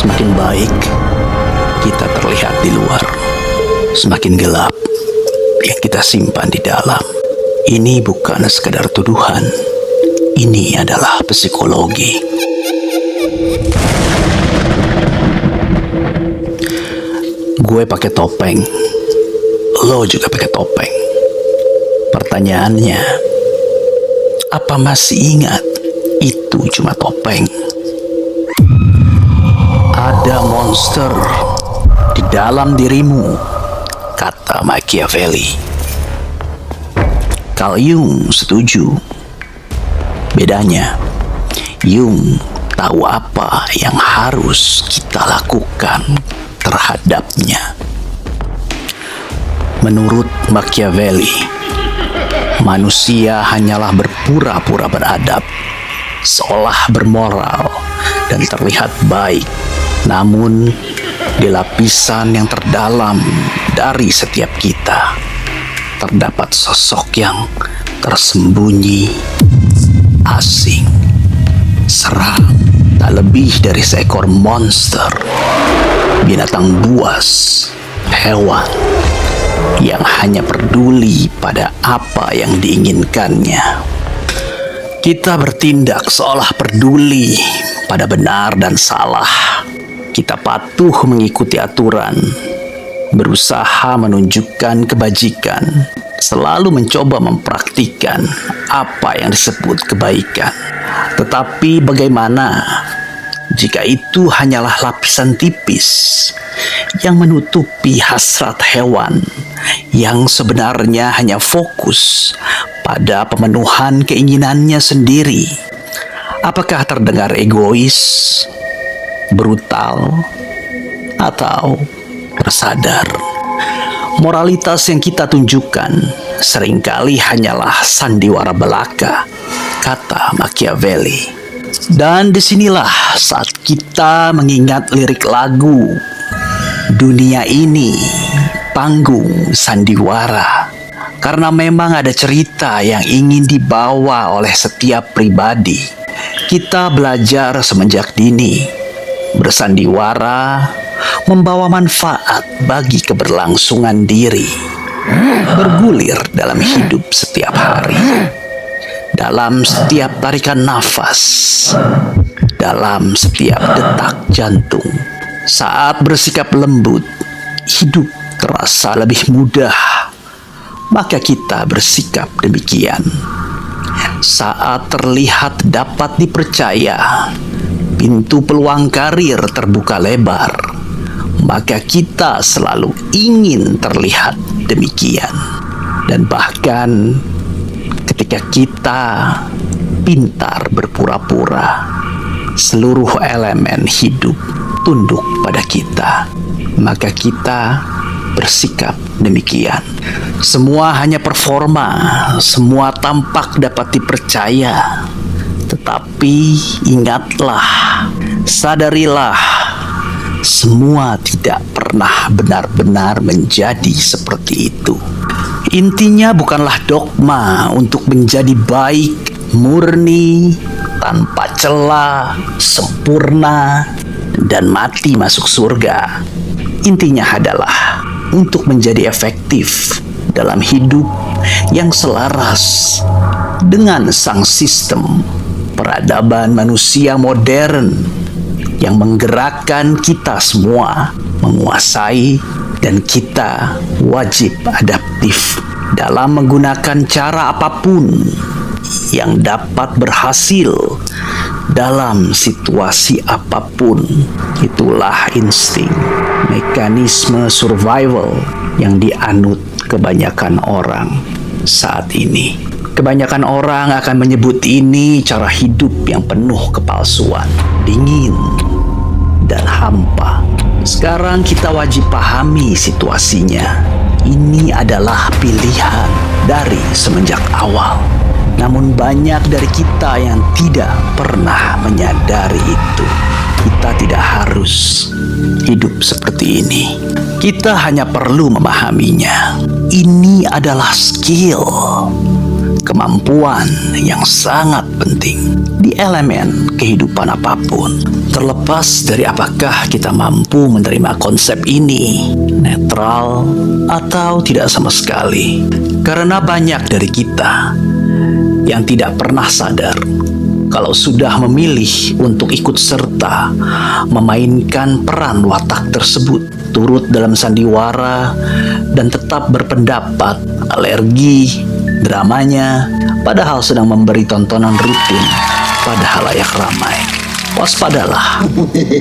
Semakin baik kita terlihat di luar, semakin gelap yang kita simpan di dalam. Ini bukan sekadar tuduhan, ini adalah psikologi. Gue pakai topeng, lo juga pakai topeng. Pertanyaannya, apa masih ingat itu cuma topeng? Ada monster di dalam dirimu, kata Machiavelli. Carl Jung setuju. Bedanya, Jung tahu apa yang harus kita lakukan terhadapnya. Menurut Machiavelli, manusia hanyalah berpura-pura beradab, seolah bermoral dan terlihat baik. Namun, di lapisan yang terdalam dari setiap kita, terdapat sosok yang tersembunyi, asing, seram, tak lebih dari seekor monster, binatang buas, hewan yang hanya peduli pada apa yang diinginkannya. Kita bertindak seolah peduli pada benar dan salah. Kita patuh mengikuti aturan, berusaha menunjukkan kebajikan, selalu mencoba mempraktikkan apa yang disebut kebaikan. Tetapi bagaimana jika itu hanyalah lapisan tipis yang menutupi hasrat hewan yang sebenarnya hanya fokus pada pemenuhan keinginannya sendiri? Apakah terdengar egois, brutal, atau tersadar? Moralitas yang kita tunjukkan seringkali hanyalah sandiwara belaka, kata Machiavelli. Dan disinilah saat kita mengingat lirik lagu "Dunia ini panggung sandiwara", karena memang ada cerita yang ingin dibawa oleh setiap pribadi. Kita belajar semenjak dini, bersandiwara membawa manfaat bagi keberlangsungan diri, bergulir dalam hidup setiap hari, dalam setiap tarikan nafas, dalam setiap detak jantung. Saat bersikap lembut, hidup terasa lebih mudah, maka kita bersikap demikian. Saat terlihat dapat dipercaya, pintu peluang karir terbuka lebar, maka kita selalu ingin terlihat demikian. Dan bahkan ketika kita pintar berpura-pura, seluruh elemen hidup tunduk pada kita, maka kita bersikap demikian. Semua hanya performa, semua tampak dapat dipercaya. Tetapi ingatlah, sadarilah, semua tidak pernah benar-benar menjadi seperti itu. Intinya bukanlah dogma untuk menjadi baik, murni, tanpa celah, sempurna, dan mati masuk surga. Intinya adalah untuk menjadi efektif dalam hidup yang selaras dengan sang sistem peradaban manusia modern yang menggerakkan kita semua menguasai, dan kita wajib adaptif dalam menggunakan cara apapun yang dapat berhasil dalam situasi apapun. Itulah insting, mekanisme survival yang dianut kebanyakan orang saat ini. Kebanyakan orang akan menyebut ini cara hidup yang penuh kepalsuan, dingin, dan hampa. Sekarang kita wajib pahami situasinya. Ini adalah pilihan dari semenjak awal. Namun banyak dari kita yang tidak pernah menyadari itu. Kita tidak harus hidup seperti ini. Kita hanya perlu memahaminya. Ini adalah skill, kemampuan yang sangat penting di elemen kehidupan apapun. Terlepas dari apakah kita mampu menerima konsep ini, netral atau tidak sama sekali. Karena banyak dari kita yang tidak pernah sadar kalau sudah memilih untuk ikut serta memainkan peran watak tersebut, turut dalam sandiwara dan tetap berpendapat, alergi dramanya, padahal sedang memberi tontonan rutin pada halayak ramai. Waspadalah,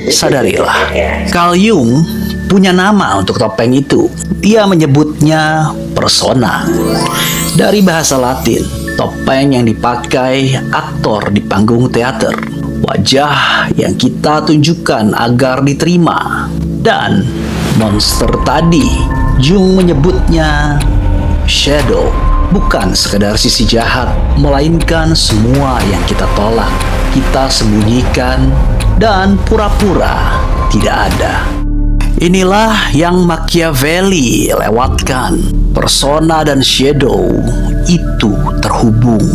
sadarilah. Carl Jung punya nama untuk topeng itu. Dia menyebutnya persona. Dari bahasa Latin, topeng yang dipakai aktor di panggung teater. Wajah yang kita tunjukkan agar diterima. Dan monster tadi, Jung menyebutnya shadow. Bukan sekadar sisi jahat, melainkan semua yang kita tolak, kita sembunyikan, dan pura-pura tidak ada. Inilah yang Machiavelli lewatkan. Persona dan shadow itu terhubung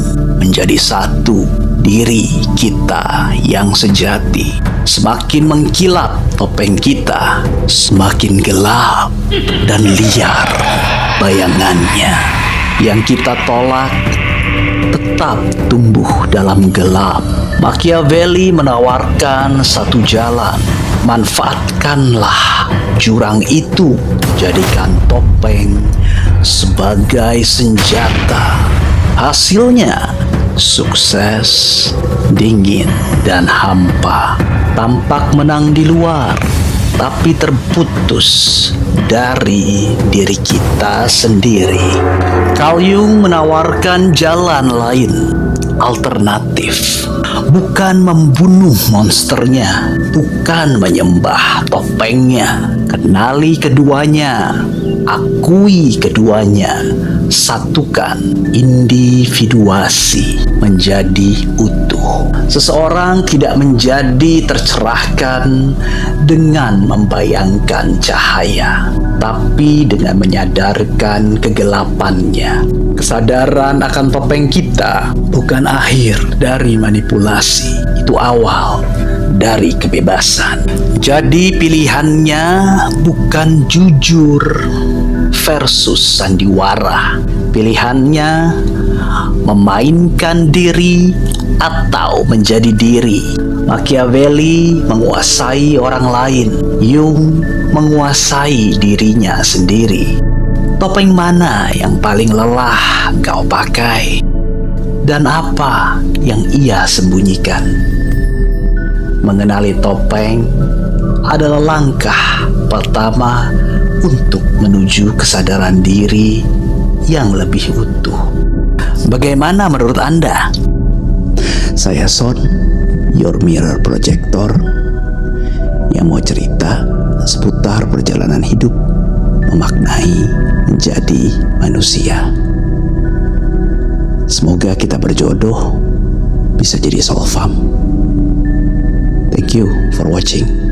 menjadi satu diri kita yang sejati. Semakin mengkilap topeng kita, semakin gelap dan liar bayangannya. Yang kita tolak tetap tumbuh dalam gelap. Machiavelli menawarkan satu jalan. Manfaatkanlah jurang itu, jadikan topeng sebagai senjata. Hasilnya sukses, dingin, dan hampa. Tampak menang di luar, tapi terputus dari diri kita sendiri. Carl Jung menawarkan jalan lain, alternatif. Bukan membunuh monsternya, bukan menyembah topengnya. Kenali keduanya, akui keduanya, satukan individuasi menjadi utuh. Seseorang tidak menjadi tercerahkan dengan membayangkan cahaya, tapi dengan menyadarkan kegelapannya. Kesadaran akan topeng kita bukan akhir dari manipulasi, itu awal dari kebebasan. Jadi pilihannya bukan jujur versus sandiwara. Pilihannya memainkan diri atau menjadi diri. Machiavelli menguasai orang lain, Jung menguasai dirinya sendiri. Topeng mana yang paling lelah kau pakai? Dan apa yang ia sembunyikan? Mengenali topeng adalah langkah pertama untuk menuju kesadaran diri yang lebih utuh. Bagaimana menurut Anda? Saya Son, Your Mirror Projector, yang mau cerita seputar perjalanan hidup memaknai menjadi manusia. Semoga kita berjodoh bisa jadi soulfam. Thank you for watching.